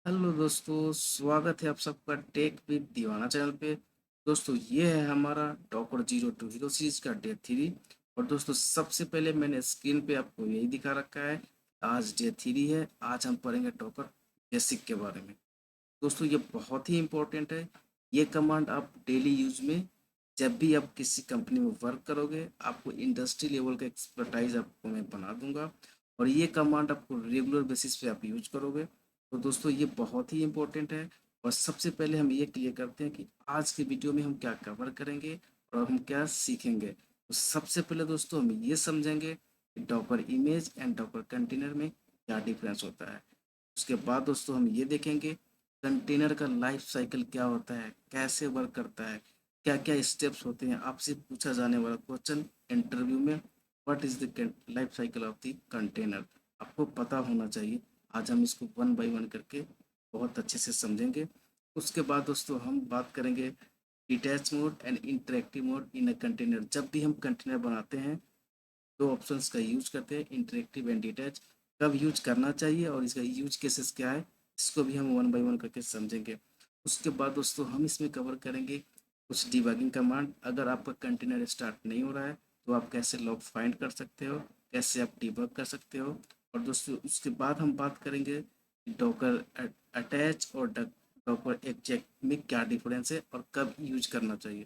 Hello दोस्तों, स्वागत है आप सबका टेक विद दीवाना चैनल पे। दोस्तों ये है हमारा Docker zero to hero series का डे थ्री। और दोस्तों सबसे पहले मैंने स्क्रीन पे आपको यही दिखा रखा है। आज डे थ्री है। आज हम पढ़ेंगे डॉकर बेसिक के बारे में। दोस्तों ये बहुत ही इम्पोर्टेंट है। ये कमांड आप डेली यूज में जब भी आप किसी कंपनी में वर्क करोगे, आपको इंडस्ट्री लेवल का एक्सपर्टाइज आपको मैं बना दूंगा। और ये कमांड आपको रेगुलर बेसिस पे आप यूज करोगे। तो दोस्तों ये बहुत ही इम्पोर्टेंट है। और सबसे पहले हम ये क्लियर करते हैं कि आज के वीडियो में हम क्या कवर करेंगे और हम क्या सीखेंगे। तो सबसे पहले दोस्तों हम ये समझेंगे कि Docker image and Docker container में क्या डिफरेंस होता है। उसके बाद दोस्तों हम ये देखेंगे कंटेनर का लाइफ साइकिल क्या होता है, कैसे वर्क करता है, क्या क्या स्टेप्स होते हैं। आपसे पूछा जाने वाला क्वेश्चन इंटरव्यू में, what is the life cycle of the container, आपको पता होना चाहिए। आज हम इसको वन बाय वन करके बहुत अच्छे से समझेंगे। उसके बाद दोस्तों हम बात करेंगे detach mode and interactive mode in a container. जब भी हम कंटेनर बनाते हैं दो ऑप्शंस का यूज करते हैं, इंटरेक्टिव एंड डिटैच। कब यूज करना चाहिए और इसका यूज केसेस क्या है, इसको भी हम वन बाय वन करके समझेंगे। उसके बाद दोस्तों हम इसमें कवर करेंगे कुछ डिबगिंग कमांड। अगर आपका कंटेनर स्टार्ट नहीं हो रहा है तो आप कैसे लॉग फाइंड कर सकते हो, कैसे आप डिबग कर सकते हो। और दोस्तों उसके बाद हम बात करेंगे डॉकर अटैच और डॉकर एग्जेक्ट में क्या डिफरेंस है और कब यूज करना चाहिए।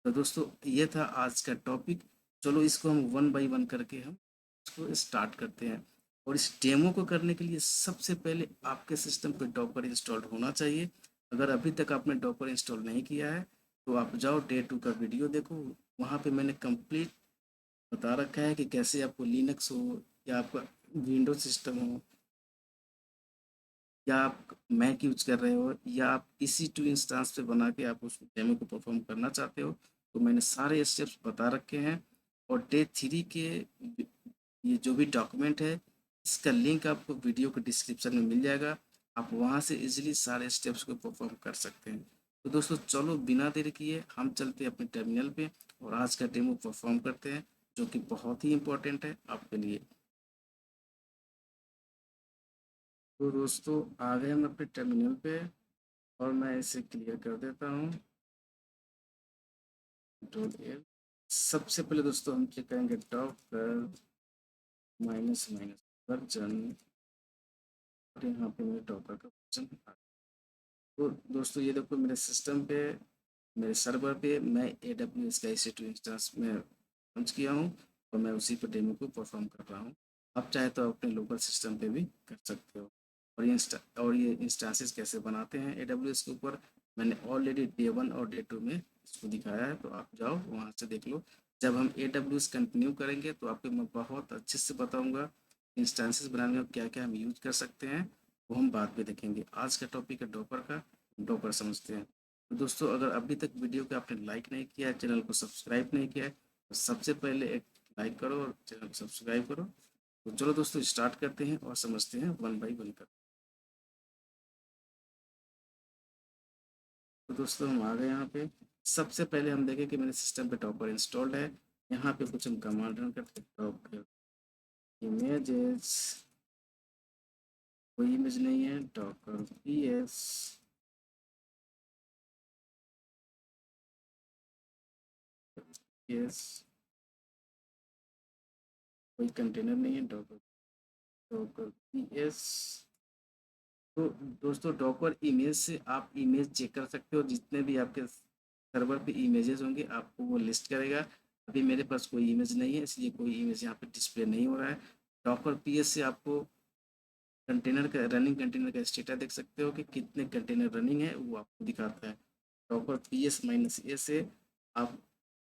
तो दोस्तों ये था आज का टॉपिक। चलो इसको हम वन बाय वन करके हम इसको स्टार्ट करते हैं। और इस डेमो को करने के लिए सबसे पहले आपके सिस्टम पे डॉकर इंस्टॉल्ड होना चाहिए। अगर अभी तक आपने डॉकर इंस्टॉल नहीं किया है तो आप जाओ डे टू का वीडियो देखो। वहाँ पे मैंने कंप्लीट बता रखा है कि कैसे आपको लिनक्स हो या आपका विंडोज सिस्टम हो या आप मैक यूज कर रहे हो या आप इसी टू इंस्टांस पे बना के आप उस डेमो को परफॉर्म करना चाहते हो, तो मैंने सारे स्टेप्स बता रखे हैं। और डे थ्री के ये जो भी डॉक्यूमेंट है, इसका लिंक आपको वीडियो के डिस्क्रिप्शन में मिल जाएगा। आप वहाँ से इजीली सारे स्टेप्स को परफॉर्म कर सकते हैं। तो दोस्तों चलो बिना देर किए हम चलते हैं अपने टर्मिनल पे और आज का डेमो परफॉर्म करते हैं, जो कि बहुत ही इम्पोर्टेंट है आपके लिए। तो दोस्तों आ गए हम अपने टर्मिनल पे और मैं इसे क्लियर कर देता हूँ। Control L. सबसे पहले दोस्तों हम चेक करेंगे डॉकर माइनस माइनस वर्जन। और यहाँ पे मेरे डॉकर का वर्जन। तो दोस्तों ये देखो मेरे सिस्टम पे, मेरे सर्वर पे मैं ए डब्ल्यू एस का EC2 इंस्टेंस में लॉन्च किया हूँ और मैं उसी पर डेमो को परफॉर्म कर रहा हूँ। आप चाहे तो अपने लोकल सिस्टम पे भी कर सकते हो। और ये इंस्टांसेस कैसे बनाते हैं AWS के ऊपर, मैंने ऑलरेडी डे वन और डे टू में इसको दिखाया है, तो आप जाओ वहाँ से देख लो। जब हम AWS कंटिन्यू करेंगे तो आपको मैं बहुत अच्छे से बताऊँगा इंस्टांसेस बनाने में क्या क्या हम यूज कर सकते हैं। वो हम बाद में देखेंगे। आज का टॉपिक है डॉपर का। डॉपर समझते हैं। तो दोस्तों अगर अभी तक वीडियो को आपने लाइक नहीं किया है, चैनल को सब्सक्राइब नहीं किया है, तो सबसे पहले एक लाइक करो और चैनल को सब्सक्राइब करो। तो चलो दोस्तों स्टार्ट करते हैं और समझते हैं वन बाई वन कर। तो दोस्तों हम आ गए यहाँ पे। सबसे पहले हम देखें कि मेरे सिस्टम पे टॉपर इंस्टॉल्ड है। यहाँ पे कुछ हम कमांड रन करते हैं। डॉकर इमेजेस, कोई इमेज नहीं है। डॉकर PS, यस, कोई कंटेनर नहीं है। Docker Docker PS। तो दोस्तों डॉकर इमेज से आप इमेज चेक कर सकते हो। जितने भी आपके सर्वर पे इमेजेस होंगे आपको वो लिस्ट करेगा। अभी मेरे पास कोई इमेज नहीं है इसलिए कोई इमेज यहाँ पे डिस्प्ले नहीं हो रहा है। डॉकर PS से आपको कंटेनर का, रनिंग कंटेनर का स्टेटस देख सकते हो कि कितने कंटेनर रनिंग है वो आपको दिखाता है। डॉकर PS-A से आप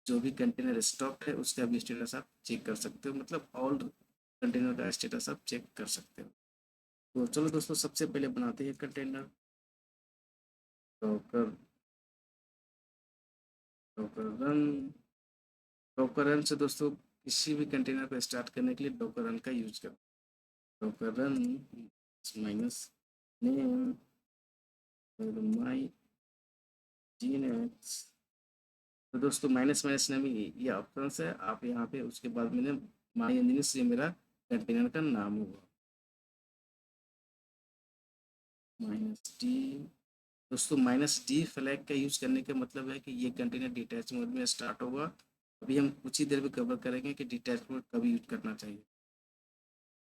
जो भी कंटेनर स्टॉक है उसका भी स्टेटस आप चेक कर सकते हो, मतलब ऑल कंटेनर का स्टेटस आप चेक कर सकते हो। तो चलो दोस्तों सबसे पहले बनाते हैं container. Docker Docker run. Docker run से दोस्तों किसी भी कंटेनर को स्टार्ट करने के लिए डॉकर रन का यूज करो। Docker run minus name my nginx. तो दोस्तों माइनस माइनस नेम ये ऑप्शन है। आप यहाँ पे उसके बाद मैंने माई इंजीनियर्स, ये मेरा कंटेनर का नाम होगा। -d। दोस्तों -d फ्लैग का यूज़ करने का मतलब है कि ये कंटेनर डिटैच मोड में स्टार्ट होगा। अभी हम कुछ ही देर में कवर करेंगे कि डिटैच मोड कब यूज़ करना चाहिए।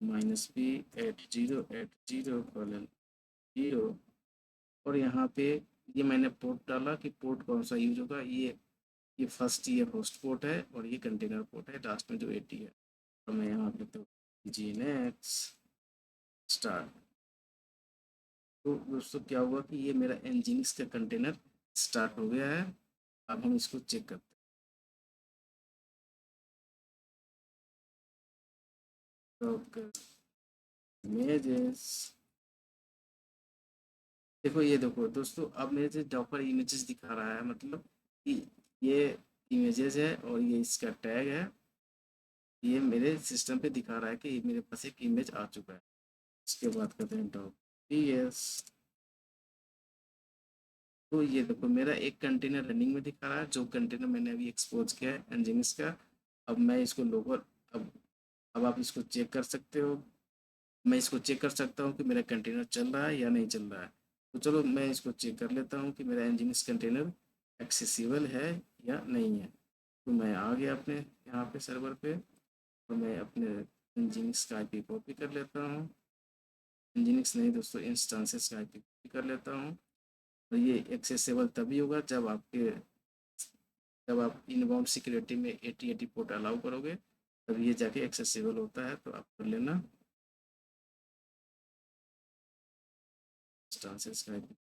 -p@0 कोलन 0 और यहाँ पे ये मैंने पोर्ट डाला कि पोर्ट कौन सा यूज़ होगा। ये फर्स्ट ये होस्ट पोर्ट है और ये कंटेनर पोर्ट है, लास्ट में जो 80 है। तो मैं यहाँ पे तो जी नेक्स्ट स्टार्ट। तो दोस्तों क्या हुआ कि ये मेरा nginx का कंटेनर स्टार्ट हो गया है। अब हम इसको चेक करते हैं। तो इमेजेस, देखो ये देखो दोस्तों, अब मेरे से डॉपर इमेजेस दिखा रहा है, मतलब कि ये इमेजेस है और ये इसका टैग है। ये मेरे सिस्टम पे दिखा रहा है कि मेरे पास एक इमेज आ चुका है। इसके बाद करते हैं डॉप पीएस। तो ये देखो मेरा एक कंटेनर रनिंग में दिखा रहा है, जो कंटेनर मैंने अभी एक्सपोज किया है nginx का। अब मैं इसको लोगो अब अब आप इसको चेक कर सकते हो। मैं इसको चेक कर सकता हूँ कि मेरा कंटेनर चल रहा है या नहीं चल रहा है। तो चलो मैं इसको चेक कर लेता हूँ कि मेरा nginx कंटेनर एक्सेसिबल है या नहीं है। तो मैं आ गया अपने यहाँ पे सर्वर पे और मैं अपने nginx का आईपी कॉपी कर लेता हूँ। nginx नहीं दोस्तों, इंस्टांसेस का आईपी कॉपी कर लेता हूँ। और ये एक्सेसिबल तभी होगा जब आप इनबाउंड सिक्योरिटी में 8080 पोर्ट अलाउ करोगे, तब ये जाके एक्सेसिबल होता है। तो आप कर लेना इंस्टांसेस का आईपी।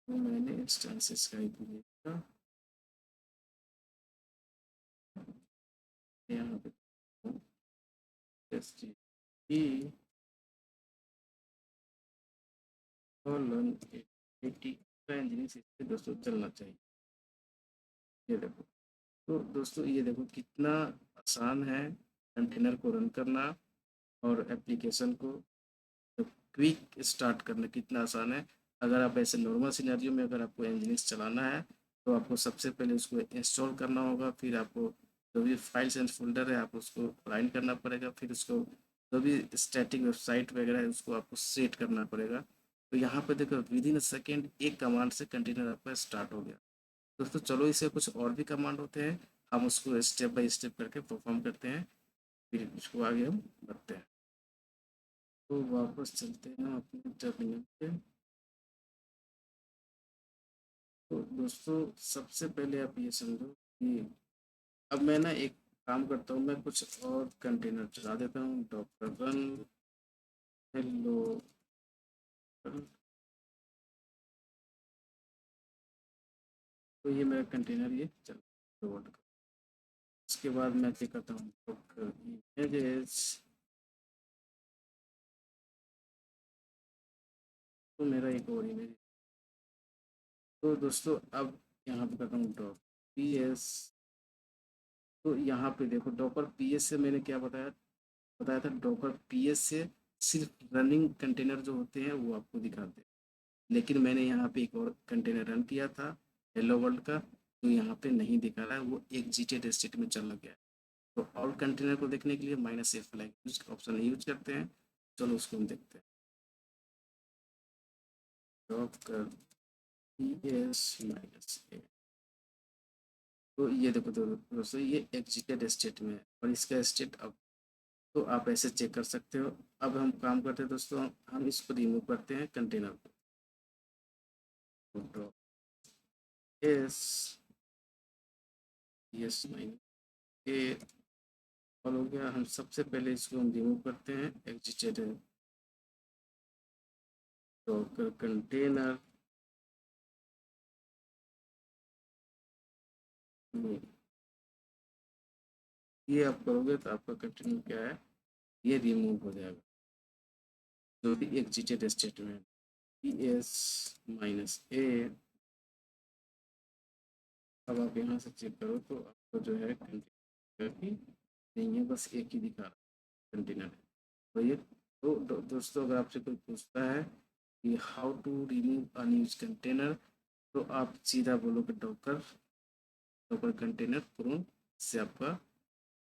तो मैंने इंस्टांसेस का आईपी लिखा यहाँ पे एसटीपी कॉलन 80 का इंजीनियरिंग सिस्टम दोस्तों चलना चाहिए। ये देखो, तो दोस्तों ये देखो कितना आसान है कंटेनर को रन करना और एप्लीकेशन को क्विक स्टार्ट करना कितना आसान है। अगर आप ऐसे नॉर्मल सिनेरियो में अगर आपको nginx चलाना है, तो आपको सबसे पहले उसको इंस्टॉल करना होगा। फिर आपको जो भी फाइल्स एंड फोल्डर है आप उसको फाइंड करना पड़ेगा। फिर उसको जो भी स्टैटिक वेबसाइट वगैरह है उसको आपको सेट करना पड़ेगा। तो यहाँ पे देखो विद इन अ सेकेंड एक कमांड से कंटेनर आपका स्टार्ट हो गया। दोस्तों चलो इसे कुछ और भी कमांड होते हैं, हम उसको स्टेप बाय स्टेप करके परफॉर्म करते हैं, फिर उसको आगे हम बढ़ते हैं। तो वापस चलते हैं अपने टर्मिनल पे। तो दोस्तों सबसे पहले आप ये समझो कि अब मैं ना एक काम करता हूँ, मैं कुछ और कंटेनर चला देता हूँ। Doctor run hello. तो ये मेरा कंटेनर ये चल लोड कर। उसके बाद मैं क्या करता हूँ, डॉक्टर इमेजेस। तो मेरा एक और इमेज। तो दोस्तों अब यहाँ पे करता हूँ डॉक पी एस। तो यहाँ पे देखो डॉकर पी एस से मैंने क्या बताया बताया था, डॉकर पी एस से सिर्फ रनिंग कंटेनर जो होते हैं वो आपको दिखाते हैं। लेकिन मैंने यहाँ पे एक और कंटेनर रन किया था हेलो वर्ल्ड का, तो यहाँ पे नहीं दिखा रहा है, वो एग्जिटेड स्टेट में चला गया है। तो और कंटेनर को देखने के लिए माइनस ए फ्लैग ऑप्शन यूज करते हैं। चलो उसको हम देखते हैं। Docker P S -a। तो ये देखो दोस्तों ये एग्जिटेड स्टेट में है और इसका स्टेट अब, तो आप ऐसे चेक कर सकते हो। अब हम काम करते हैं दोस्तों, हम इसको रिमूव करते हैं कंटेनर को। एस यस नाइन ए और हो गया। हम सबसे पहले इसको हम रिमूव करते हैं एग्जिटेड डॉकर कंटेनर में। ये आप करोगे तो आपका कंटेनर क्या है, ये रिमूव हो जाएगा जो भी एग्जिटेड स्टेट में है। S -a। अब आप यहाँ से चेक करो तो आपको जो है कंटेनर की नहीं है, बस एक ही दिखा रहा है कंटेनर है। तो ये तो दोस्तों अगर आपसे कोई पूछता है कि how to remove unused container, तो आप सीधा बोलोगे डॉकर डॉकर कंटेनर प्रून, से आपका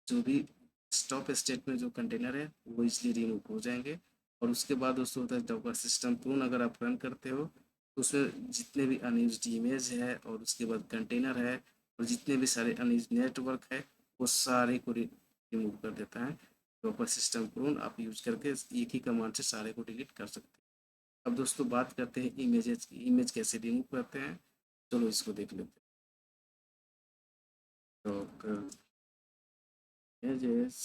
जो भी स्टॉप स्टेट में जो कंटेनर है वो इसलिए रिमूव हो जाएंगे। और उसके बाद दोस्तों होता है डॉकर सिस्टम प्रून, अगर आप रन करते हो तो उसमें जितने भी अनयूज्ड इमेज है और उसके बाद कंटेनर है और जितने भी सारे अनयूज्ड नेटवर्क है वो सारे को रिमूव कर देता है। डॉकर सिस्टम प्रून आप यूज करके एक ही कमांड से सारे को डिलीट कर सकते हैं। अब दोस्तों बात करते हैं इमेजेस की, इमेज कैसे रिमूव करते हैं, चलो इसको देख लेते हैं। डॉकर इमेजेस,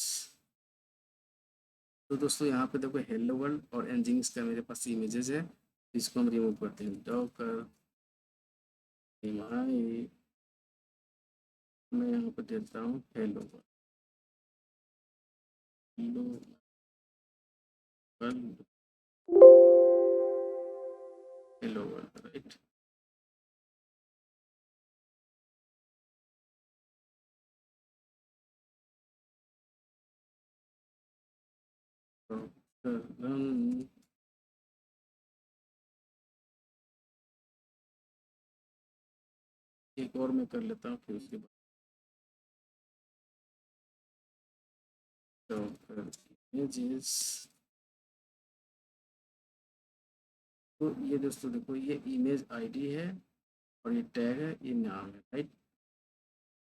तो दोस्तों यहाँ पे देखो हेलो वर्ल्ड और एनजिंग्स का मेरे पास इमेजेस है, इसको हम रिमूव करते हैं। डॉकर इमाई, मैं यहाँ पे देता हूँ hello world, hello world, right. Docker run, एक और मैं कर लेता हूँ फिर उसके बाद डॉकर इमेजेस। तो ये दोस्तों देखो ये इमेज आईडी है और ये टैग है, ये नाम है, राइट।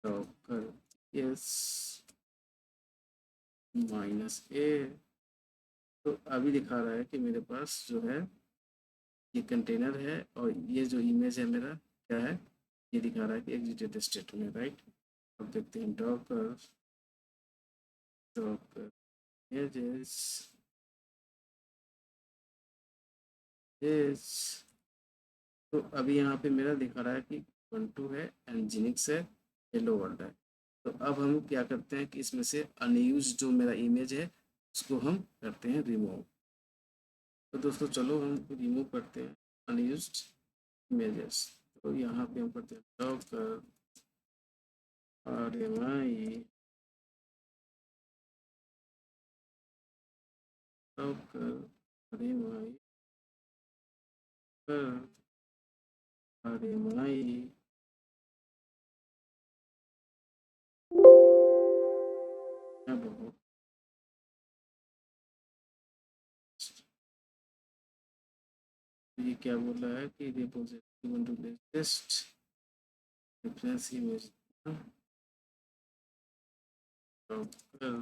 डॉकर यस -a, तो अभी दिखा रहा है कि मेरे पास जो है ये कंटेनर है और ये जो इमेज है मेरा क्या है, ये दिखा रहा है कि एग्जिटेड स्टेट में, राइट। अब देखते हैं डॉकर डॉकर इमेजेस इस, तो अभी यहाँ पे मेरा दिखा रहा है कि 12 है, एनजिनिक्स है, हेलो वर्ल्ड है। तो अब हम क्या करते हैं कि इसमें से अनयूज जो मेरा इमेज है उसको हम करते हैं रिमूव। तो दोस्तों चलो हम रिमूव करते हैं अनयूज्ड इमेजेस। तो यहाँ पे हम करते हैं डॉकर RMI, डॉकर RMI कर RMI, अब हो ये क्या बोल रहा है कि repository to latest reference image, Docker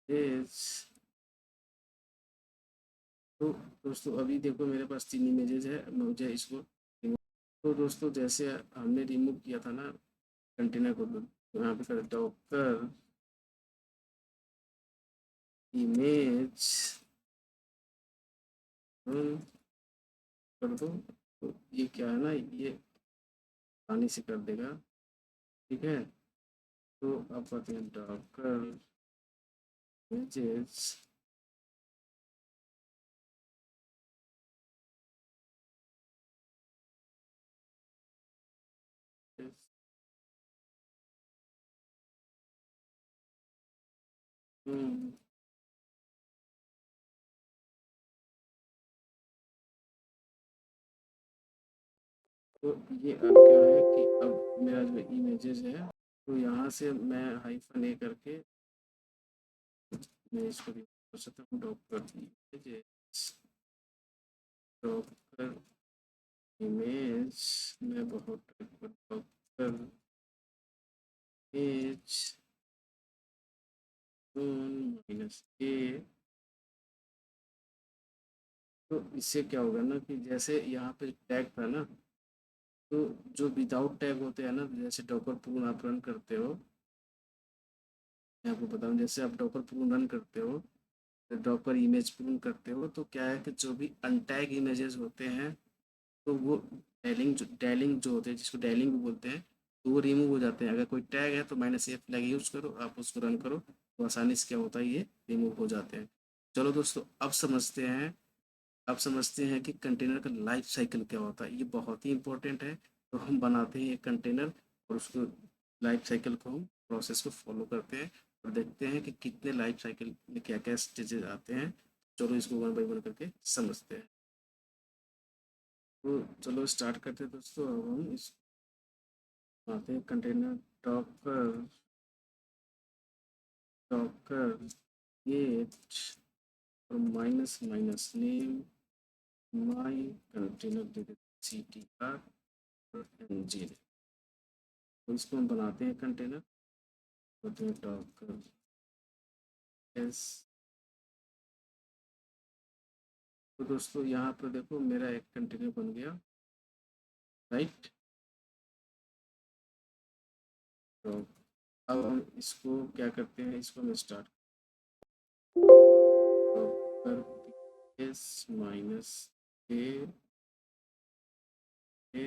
image. तो दोस्तों अभी देखो मेरे पास 3 इमेजेस है, मुझे इसको remove-, तो दोस्तों जैसे हमने रिमूव किया था ना कंटेनर को, तो यहाँ पे कर डॉकर इमेज कर दो, तो ये क्या है ना, ये आसानी से कर देगा, ठीक है। तो अब कहते हैं डॉकर इमेजेस, तो ये अब क्या है कि अब मेरा जो इमेजेस है तो यहाँ से मैं हाइफन ए करके मैं इसको भी कर सकता हूँ, डॉकर इमेजेस, डॉकर इमेज, मैं बहुत डॉकर इमेज -a। तो इससे क्या होगा ना कि जैसे यहाँ पे टैग था ना, तो जो विदाउट टैग होते हैं ना, जैसे डॉकर पूर्ण आप रन करते हो, मैं आपको बताऊँ जैसे आप डॉकर पूर्ण रन करते हो, डॉकर इमेज पूर्ण करते हो, तो क्या है कि जो भी अनटैग इमेजेस होते हैं तो वो डैलिंग जो होते हैं, जिसको डैलिंग भी बोलते हैं, तो वो रिमूव हो जाते हैं। अगर कोई टैग है तो -a फ्लैग यूज़ करो, आप उसको रन करो तो आसानी से क्या होता है ये रिमूव हो जाते हैं। चलो दोस्तों अब समझते हैं कि कंटेनर का लाइफ साइकिल क्या होता है, ये बहुत ही इंपॉर्टेंट है। तो हम बनाते हैं एक कंटेनर और उसको लाइफ साइकिल को हम प्रोसेस को फॉलो करते हैं और देखते हैं कि कितने लाइफ साइकिल में क्या क्या स्टेजेस आते हैं। चलो इसको वन बाई वन करके समझते हैं। तो चलो स्टार्ट करते हैं दोस्तों। अब हम इस आते हैं कंटेनर डॉकर डॉकर गेट और माइनस माइनस नेम माई कंटेनर CTR और engine। तो इसको हम बनाते हैं कंटेनर, होते हैं डॉकर एस। तो दोस्तों यहाँ पर देखो मेरा एक कंटेनर बन गया, राइट। तो अब हम इसको क्या करते हैं, इसको हम start Docker S minus A A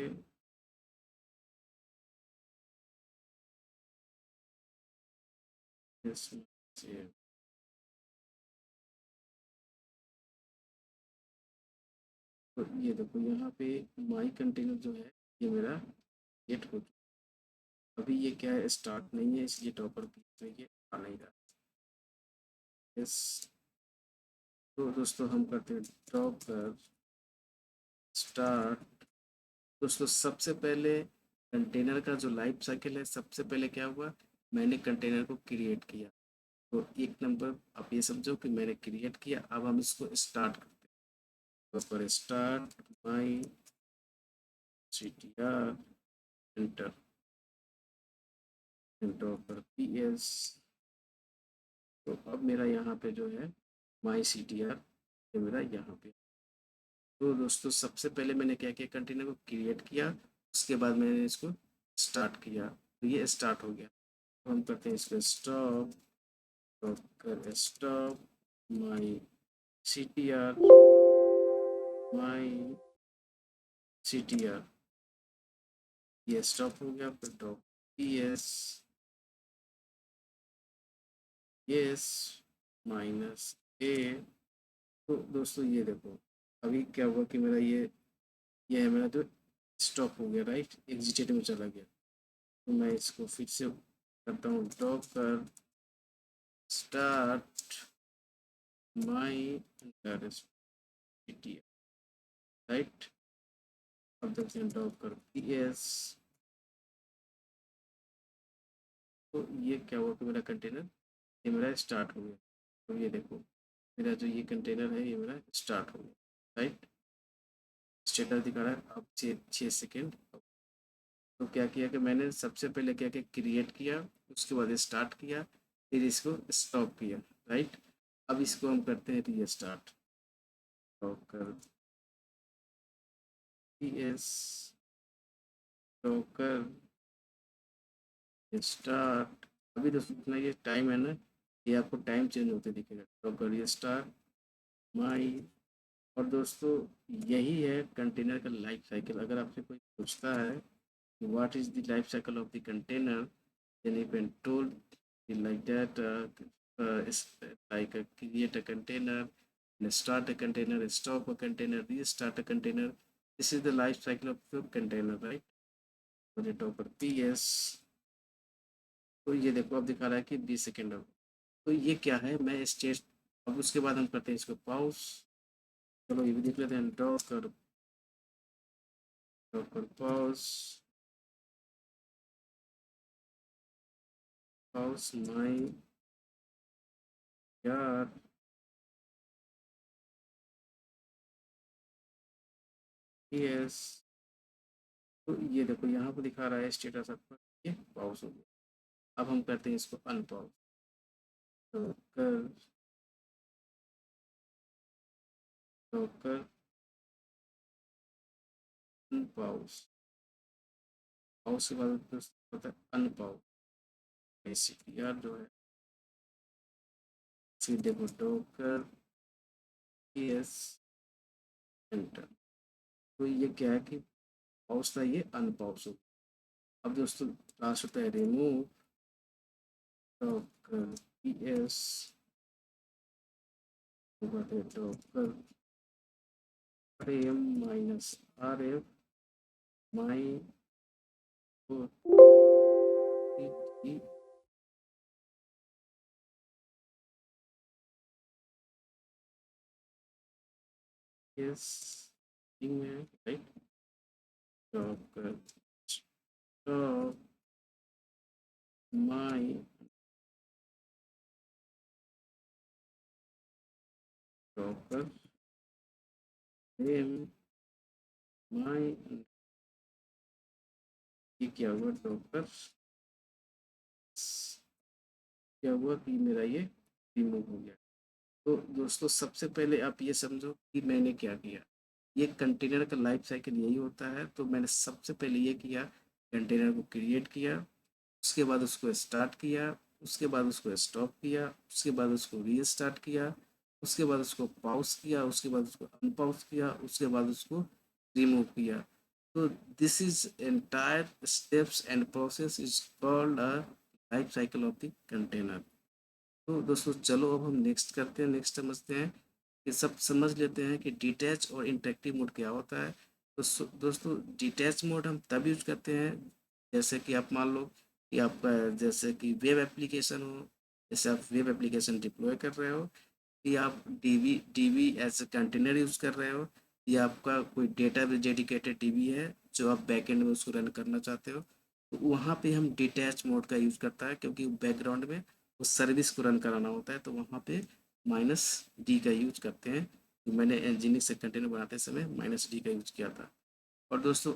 S A. तो ये देखो यहाँ पे माई कंटेनर जो है ये मेरा गेट हो चुका। अभी ये क्या है, स्टार्ट नहीं है, इसलिए टॉपर पीस में ये आ नहीं रहा। यस। तो दोस्तों हम करते हैं टॉपर स्टार्ट। दोस्तों सबसे पहले कंटेनर का जो लाइफ साइकिल है, सबसे पहले क्या हुआ, मैंने कंटेनर को क्रिएट किया। तो एक नंबर आप ये समझो कि मैंने क्रिएट किया। अब हम इसको स्टार्ट करते हैं। तो पर start my CTR enter, enter पर PS। तो अब मेरा यहाँ पे जो है माई CTR, ये मेरा यहाँ पे। तो दोस्तों सबसे पहले मैंने क्या किया, कंटेनर को क्रिएट किया, उसके बाद मैंने इसको स्टार्ट किया, तो ये स्टार्ट हो गया। तो हम करते हैं इसको स्टॉप, तो कर stop my CTR, my CTR, ये स्टॉप हो गया। फिर डॉट PS यस माइनस ए। तो दोस्तों ये देखो अभी क्या हुआ कि मेरा ये है मेरा जो स्टॉप हो गया, राइट, एग्जिटेड में चला गया। तो मैं इसको फिर से करता हूँ, डॉक कर स्टार्ट माई राइट। अब देखते हैं डॉक कर PS। तो ये क्या हुआ कि मेरा कंटेनर ये मेरा स्टार्ट हो गया। तो ये देखो मेरा जो ये कंटेनर है ये मेरा स्टार्ट हो गया, राइट। स्टेटस दिखा रहा है अब 6 सेकेंड। तो क्या किया कि मैंने सबसे पहले क्या किया, क्रिएट किया, उसके बाद स्टार्ट किया, फिर इसको स्टॉप किया, राइट। अब इसको हम करते हैं restart, Docker PS Docker start. अभी तो इतना ये टाइम है ना, ये आपको टाइम चेंज होते दिखेगा, डॉकर ये स्टार्ट माई। और दोस्तों यही है कंटेनर का लाइफ साइकिल। अगर आपसे कोई पूछता है कि what is the life cycle of the container, then you can told it like that, is like create a container and start a container, stop a container, restart a container. This is the life cycle of the container, right? तो ये topper PS। तो ये देखो अब दिखा रहा है कि 20 सेकेंड। तो ये क्या है, मैं स्टेज। अब उसके बाद हम करते हैं इसको पॉज। चलो ये भी देख लेते हैं, डॉकर पॉज, पॉज माई यार PS। तो ये देखो यहाँ पर दिखा रहा है स्टेटस आपका, ये पॉज हो गया। अब हम करते हैं इसको unpause, Docker Docker unpause, pause के बाद होता है अनपॉज CTR जो है। फिर देखो डॉकर PS एंटर। तो ये क्या है कि पॉज था, ये अनपॉज हो। अब दोस्तों लास्ट होता है remove, Docker PS Docker RM minus RF माई यस में, right. Docker stop my Docker name my, ये क्या हुआ डॉकर, क्या हुआ कि मेरा ये रिमूव हो गया। तो दोस्तों सबसे पहले आप ये समझो कि मैंने क्या किया। ये कंटेनर का लाइफ साइकिल यही होता है। तो मैंने सबसे पहले ये किया, कंटेनर को क्रिएट किया, उसके बाद उसको स्टार्ट किया, उसके बाद उसको स्टॉप किया, उसके बाद उसको रीस्टार्ट किया, उसके बाद उसको पॉज किया, उसके बाद उसको अनपॉज किया, उसके बाद उसको रिमूव किया। तो this is entire steps and process is called a life cycle of the container. तो दोस्तों चलो अब हम नेक्स्ट करते हैं, नेक्स्ट समझते हैं। ये सब समझ लेते हैं कि डिटैच और इंटरेक्टिव मोड क्या होता है। तो दोस्तों डिटैच मोड हम तब यूज करते हैं जैसे कि आप मान लो कि आपका जैसे कि वेब एप्लीकेशन हो, जैसे आप वेब एप्लीकेशन डिप्लॉय कर रहे हो, या आप DB as a container use कर रहे हो, या आपका कोई डेटा डेडिकेटेड डीबी है जो आप बैकएंड में उसको रन करना चाहते हो, तो वहाँ पे हम डिटैच मोड का यूज़ करता है क्योंकि बैकग्राउंड में उस सर्विस को रन कराना होता है। तो वहाँ पे -d का यूज करते हैं। तो मैंने nginx से कंटेनर बनाते समय -d का यूज किया था। और दोस्तों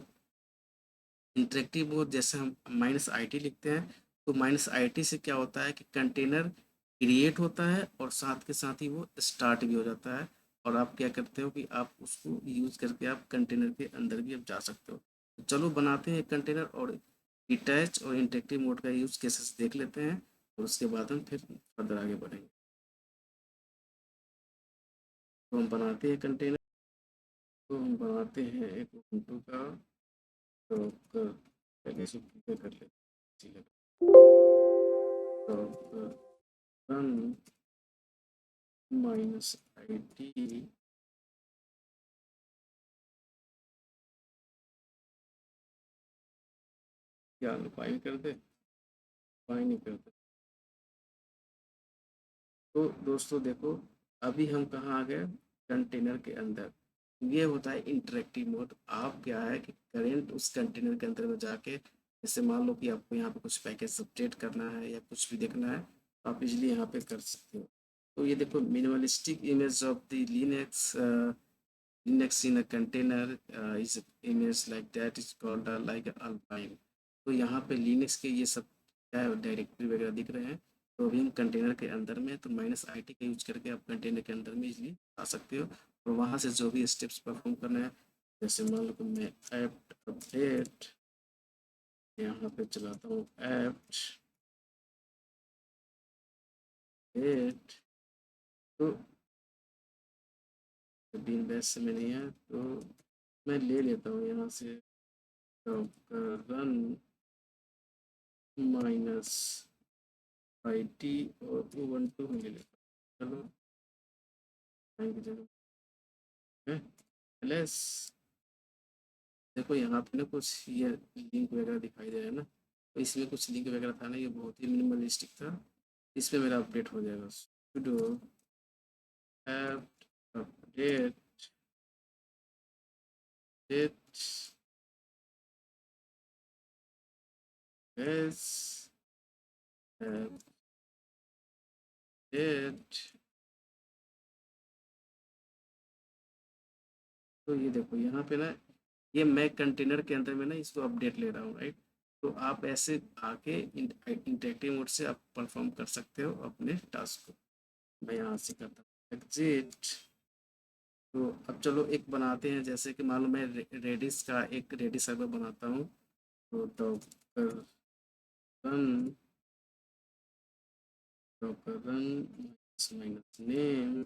इंटरेक्टिव मोड जैसे हम -it लिखते हैं, तो -it से क्या होता है कि कंटेनर क्रिएट होता है और साथ के साथ ही वो स्टार्ट भी हो जाता है। और आप क्या करते हो कि आप उसको यूज करके आप कंटेनर के अंदर भी आप जा सकते हो। तो चलो बनाते हैं एक कंटेनर और डिटैच और इंटरेक्टिव मोड का यूज केसेस देख लेते हैं, और उसके बाद हम फिर फर्दर आगे बढ़ेंगे। तो हम बनाते हैं कंटेनर, तो हम बनाते हैं एक ubuntu का, तो पहले से प्रिपेयर कर लेते हैं। तो रन -it, क्या फाइल कर दे, फाइल नहीं करते। तो दोस्तों देखो अभी हम कहाँ आ गए, कंटेनर के अंदर। ये होता है इंटरेक्टिव मोड। आप क्या है कि करेंट उस कंटेनर के अंदर में जाके, जैसे मान लो कि आपको यहाँ पे कुछ पैकेज अपडेट करना है या कुछ भी देखना है, तो आप इजली यहाँ पे कर सकते हो। तो ये देखो minimalistic image of the Linux in a container is image like that is called like Alpine। तो यहाँ पे लिनक्स के ये सब क्या है डायरेक्टरी वगैरह दिख रहे हैं। तो अभी हम कंटेनर के अंदर में, तो -it का यूज करके आप कंटेनर के अंदर में इजली आ सकते हो। और वहाँ से जो भी स्टेप्स परफॉर्म करना है, जैसे मान लो कि मैं ऐप अपडेट यहाँ पे चलाता हूँ, ऐप अपडेट, तो बीन बैच से में नहीं है, तो मैं ले लेता हूँ यहाँ से रन -it और ubuntu में ले लेता हूँ। चलो थैंक यू है एलएस। देखो यहाँ पे ना कुछ ये लिंक वगैरह दिखाई दे रहा है ना, तो इसमें कुछ लिंक वगैरह था ना, ये बहुत ही मिनिमलिस्टिक था। इसमें मेरा अपडेट हो जाएगा। sudo apt update it s update। तो ये देखो यहाँ पे ना, ये मैं कंटेनर के अंदर में ना इसको अपडेट ले रहा हूँ, राइट। तो आप ऐसे आके इंटरेक्टिव मोड से आप परफॉर्म कर सकते हो अपने टास्क को। मैं यहाँ से करता हूँ एग्जिट। तो अब चलो एक बनाते हैं, जैसे कि मान लो मैं रेडिस का एक रेडिस सर्वर बनाता हूँ। तो run minus name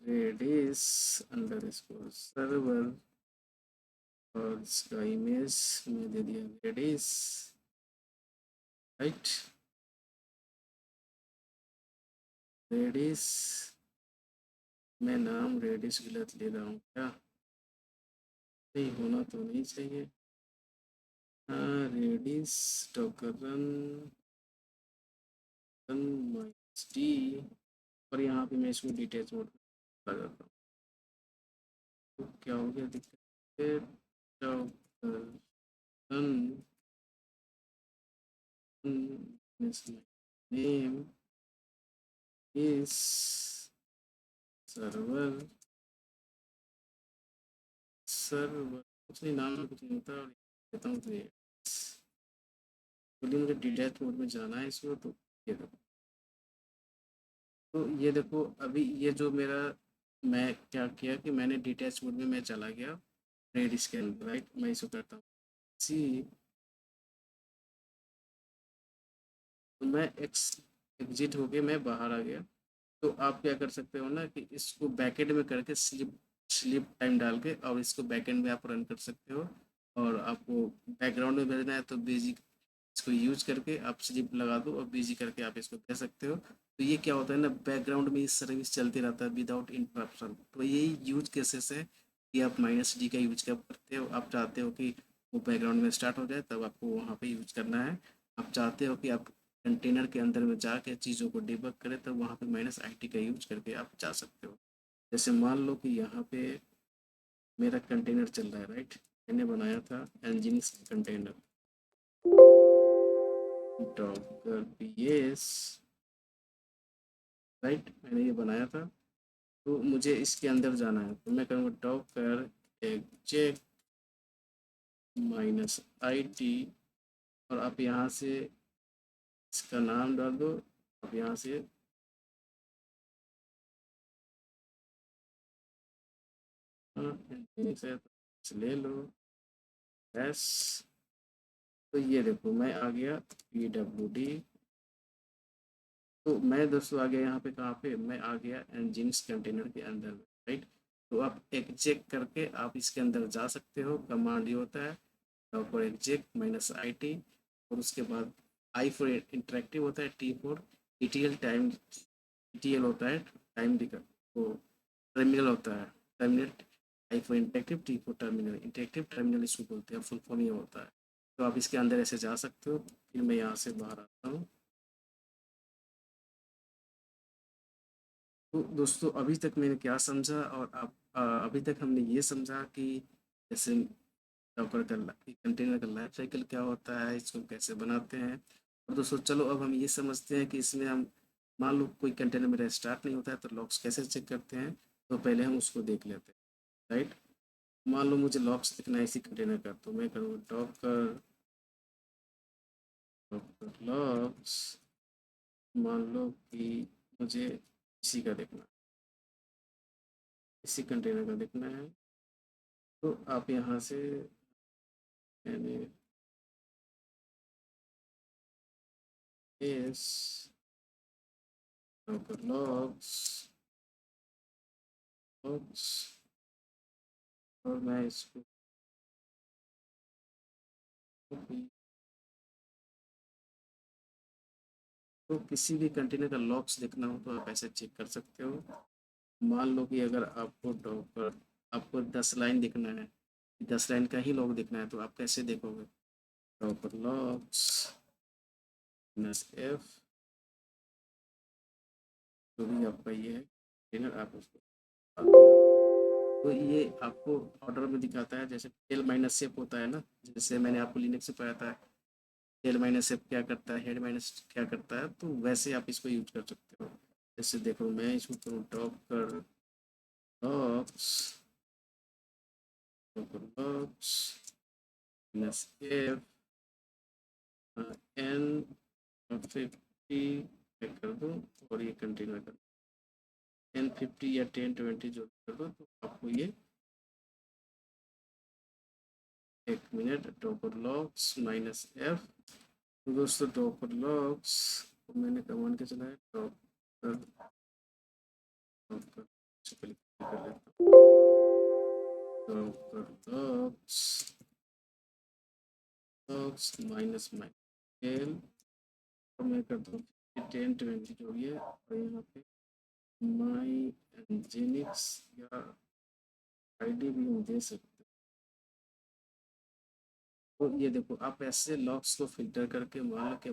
Redis underscore server, और इसका इमेज मैं दे दिया रेडिस, राइट। रेडिस, मैं नाम रेडिस गलत ले रहा हूँ क्या, नहीं होना तो नहीं चाहिए। हाँ Redis Docker run run minus D, और यहाँ पे मैं इसको डिटेच मोड में लगाता हूँ। तो क्या हो गया दिक्कत, docker run is name is server server कुछ नहीं, नाम में कुछ नहीं होता। और देता हूँ तो ये मुझे डिटेच मोड में जाना है इसमें, तो ये देखो। तो ये देखो अभी ये जो मेरा, मैं क्या किया कि मैंने डिटेच मोड में मैं चला गया रेड स्कैन, राइट। मैं इसको करता हूँ सी, तो मैं एग्जिट होके मैं बाहर आ गया। तो आप क्या कर सकते हो ना कि इसको बैकएंड में करके स्लिप स्लिप टाइम डाल के और इसको बैकएंड में आप रन कर सकते हो। और आपको बैकग्राउंड में भेजना है तो बेसिक इसको यूज करके आप स्लिप लगा दो और बिजी करके आप इसको दे सकते हो। तो ये क्या होता है ना, बैकग्राउंड में ये सर्विस चलती रहता है विदाउट इंटरप्शन। तो यही यूज केसेस है कि आप माइनस डी का यूज कब करते हो। आप चाहते हो कि वो बैकग्राउंड में स्टार्ट हो जाए तब आपको वहाँ पे यूज करना है। आप चाहते हो कि आप कंटेनर के अंदर में जाके चीज़ों को डिबग करें तब वहाँ पे माइनस आई टी का यूज करके आप जा सकते हो। जैसे मान लो कि यहाँ पे मेरा कंटेनर चल रहा है, राइट। मैंने बनाया था एनजीनिक्स कंटेनर डॉकर पीएस, राइट। मैंने ये बनाया था। तो मुझे इसके अंदर जाना है तो मैं करूँगा डॉकर एग्जेक माइनस आई टी, और आप यहाँ से इसका नाम डाल दो। आप यहाँ से Nginx है तो इसे ले लो एस। तो ये देखो मैं आ गया पी डब्ल्यू डी। तो मैं दोस्तों आ गया यहाँ पे, कहाँ पे मैं आ गया एनजिन्स कंटेनर के अंदर में, राइट। तो आप एग्जेक करके आप इसके अंदर जा सकते हो। कमांड ये होता है डॉकर एग्जेक माइनस आई टी, और उसके बाद आई फॉर इंटरेक्टिव होता है, T for ETL time, ETL होता है टाइम दिखा, तो टर्मिनल होता है terminal. I for interactive, T for terminal, interactive terminal इसको बोलते हैं, फुल फॉर्म ये होता है। तो आप इसके अंदर ऐसे जा सकते हो। फिर मैं यहाँ से बाहर आता हूँ। तो दोस्तों अभी तक मैंने क्या समझा, और आप अभी तक हमने ये समझा कि जैसे डॉकर का कंटेनर का लाइफ साइकिल क्या होता है, इसको कैसे बनाते हैं। और दोस्तों चलो अब हम ये समझते हैं कि इसमें हम, मान लो कोई कंटेनर मेरा स्टार्ट नहीं होता है तो लॉक्स कैसे चेक करते हैं। तो पहले हम उसको देख लेते हैं, राइट। मान लो मुझे लॉक्स देखना है इसी कंटेनर का, तो मैं करूँगा डॉकर डॉकर लॉक्स। मान लो कि मुझे इसी का देखना है, इसी कंटेनर का देखना है। तो आप यहाँ से, मैंने इस डॉकर लॉक्स लॉक्स, और मैं इसको copy, तो किसी भी कंटेनर का लॉक्स देखना हो तो आप ऐसे चेक कर सकते हो। मान लो कि अगर आपको डॉकर, आपको 10 लाइन देखना है, 10 लाइन का ही लॉग देखना है, तो आप कैसे देखोगे। डॉकर लॉक्स माइनस एफ, जो भी आपका ये है कंटेनर आप उसको डाल दो। तो ये आपको ऑर्डर में दिखाता है, जैसे टेल माइनस सेप होता है ना, जैसे मैंने आपको लिनक्स से पढ़ाया था टेल माइनस सेप क्या करता है, हेड माइनस क्या करता है, तो वैसे आप इसको यूज कर सकते हो। जैसे देखो मैं इसको करूँ Docker logs, Docker logs minus F N 50 कर दो, और ये कंटेनर कर 1050 या 1020 जो कर दो, तो आपको ये, एक minute, Docker logs minus F. तो दोस्तों डॉकर लॉक्स मैंने कमांड के चलाया डॉकर डॉकर से पहले कर लेता हूँ Docker locks locks minus minus L, और मैं करता हूँ 1020 जो भी है, और यहाँ पे माई एनजिनिक्स या आईडी भी हम दे सकते हैं। तो ये देखो आप ऐसे लॉक्स को फिल्टर करके मान लो क्या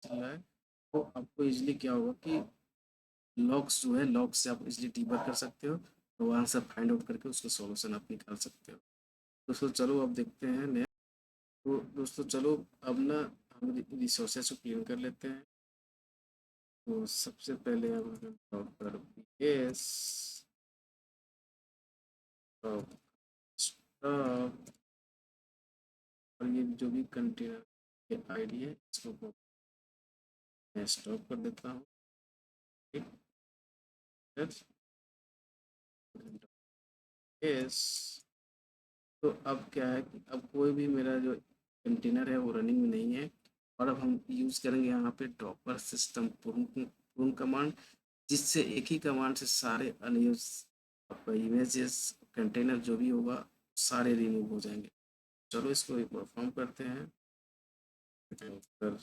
चल रहा है, तो आपको इजीली क्या होगा कि लॉक्स जो है, लॉक्स से आप इजीली डिबग कर सकते हो, और वहाँ से फाइंड आउट करके उसका सॉल्यूशन आप निकाल सकते हो। दोस्तों चलो अब देखते हैं नेक्स्ट। तो दोस्तों चलो अब ना हम रिसोर्सेस को क्लीन कर लेते हैं। तो सबसे पहले हम डॉक्टर एस स्टॉप, और ये जो भी कंटेनर के आईडी है इसको मैं स्टॉप कर देता हूँ। यस। तो अब क्या है कि अब कोई भी मेरा जो कंटेनर है वो रनिंग में नहीं है, और अब हम यूज़ करेंगे यहाँ पे डॉपर सिस्टम पूर्ण पूर्ण कमांड, जिससे एक ही कमांड से सारे अनयूज आपका इमेजेस कंटेनर जो भी होगा सारे रिमूव हो जाएंगे। चलो इसको एक परफॉर्म करते हैं। Doppler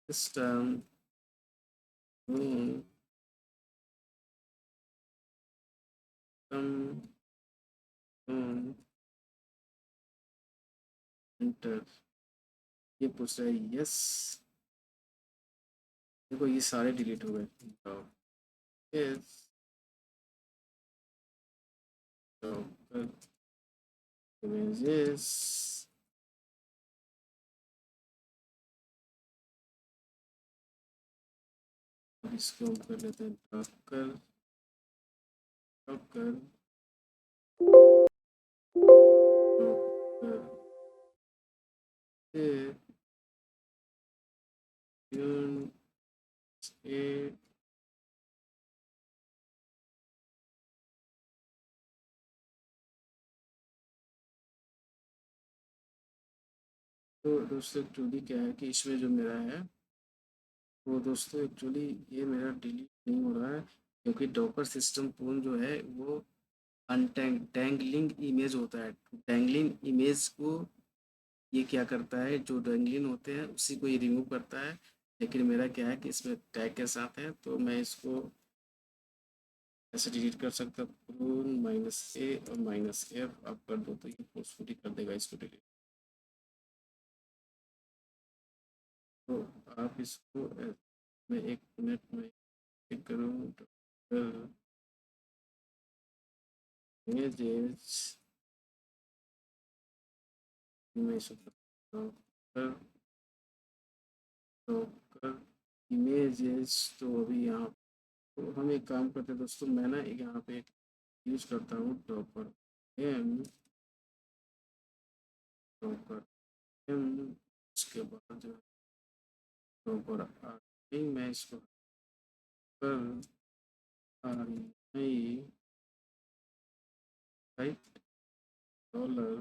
system enter. ये पूछ रहा है यस। देखो ये सारे डिलीट हो गए। यस। images, इसको हम कर लेते हैं डॉकर डॉकर डॉकर ए तो दोस्तों एक्चुअली क्या है कि इसमें जो मेरा है वो दोस्तों एक्चुअली ये मेरा डिलीट नहीं हो रहा है, क्योंकि डॉकर सिस्टम पूर्ण जो है वो डैंगलिंग इमेज होता है। डैंगलिंग इमेज को ये क्या करता है, जो डैंगलिंग होते हैं उसी को ये रिमूव करता है। लेकिन मेरा क्या है कि इसमें टैग के साथ है, तो मैं इसको ऐसे डिलीट कर सकता हूँ। -a और -f आप कर दो तो ये फोर्सफुली कर देगा इसको डिलीट। तो आप इसको मैं 1 मिनट में चेक करूँ तो इमेजेस मैं डॉकर इमेजेस। तो अभी यहाँ तो हम एक काम करते हैं दोस्तों, मैं ना यहाँ पे यूज करता हूँ डॉपर एम डॉपर एम। उसके बाद जो डॉपर आर मैं इसको कर आर right dollar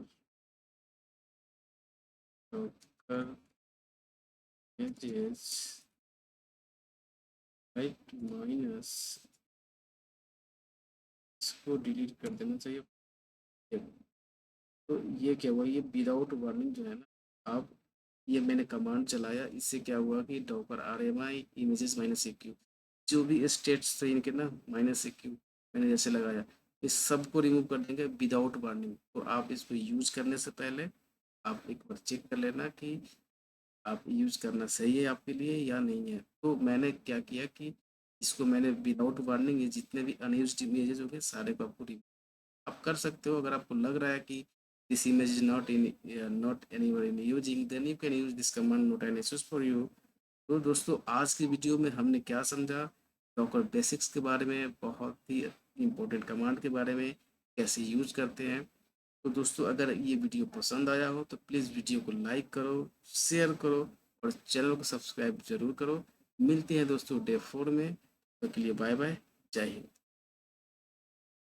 Docker images right minus, इसको डिलीट कर देना चाहिए। तो ये क्या हुआ, ये विदाउट वार्निंग जो है ना, अब ये मैंने कमांड चलाया, इससे क्या हुआ कि डॉकर आर एम आई इमेजेस -aq जो भी स्टेट्स थे इनके ना -aq मैंने जैसे लगाया, इस सब को रिमूव कर देंगे विदाउट वार्निंग। तो आप इसको यूज करने से पहले आप एक बार चेक कर लेना कि आप यूज करना सही है आपके लिए या नहीं है। तो मैंने क्या किया कि इसको मैंने विदाउट वार्निंग ये जितने भी अनयूज्ड इमेजेस हो गए सारे को आपको आप कर सकते हो। अगर आपको लग रहा है कि this image is not anywhere in using, then you can use this command, not an issues for you. तो दोस्तों आज की वीडियो में हमने क्या समझा, डॉकर बेसिक्स के बारे में, बहुत ही इंपॉर्टेंट कमांड के बारे में, कैसे यूज करते हैं। तो दोस्तों अगर ये वीडियो पसंद आया हो तो प्लीज़ वीडियो को लाइक करो, शेयर करो और चैनल को सब्सक्राइब जरूर करो। मिलते हैं दोस्तों डे 4 में, तो के लिए बाय बाय, जय हिंद।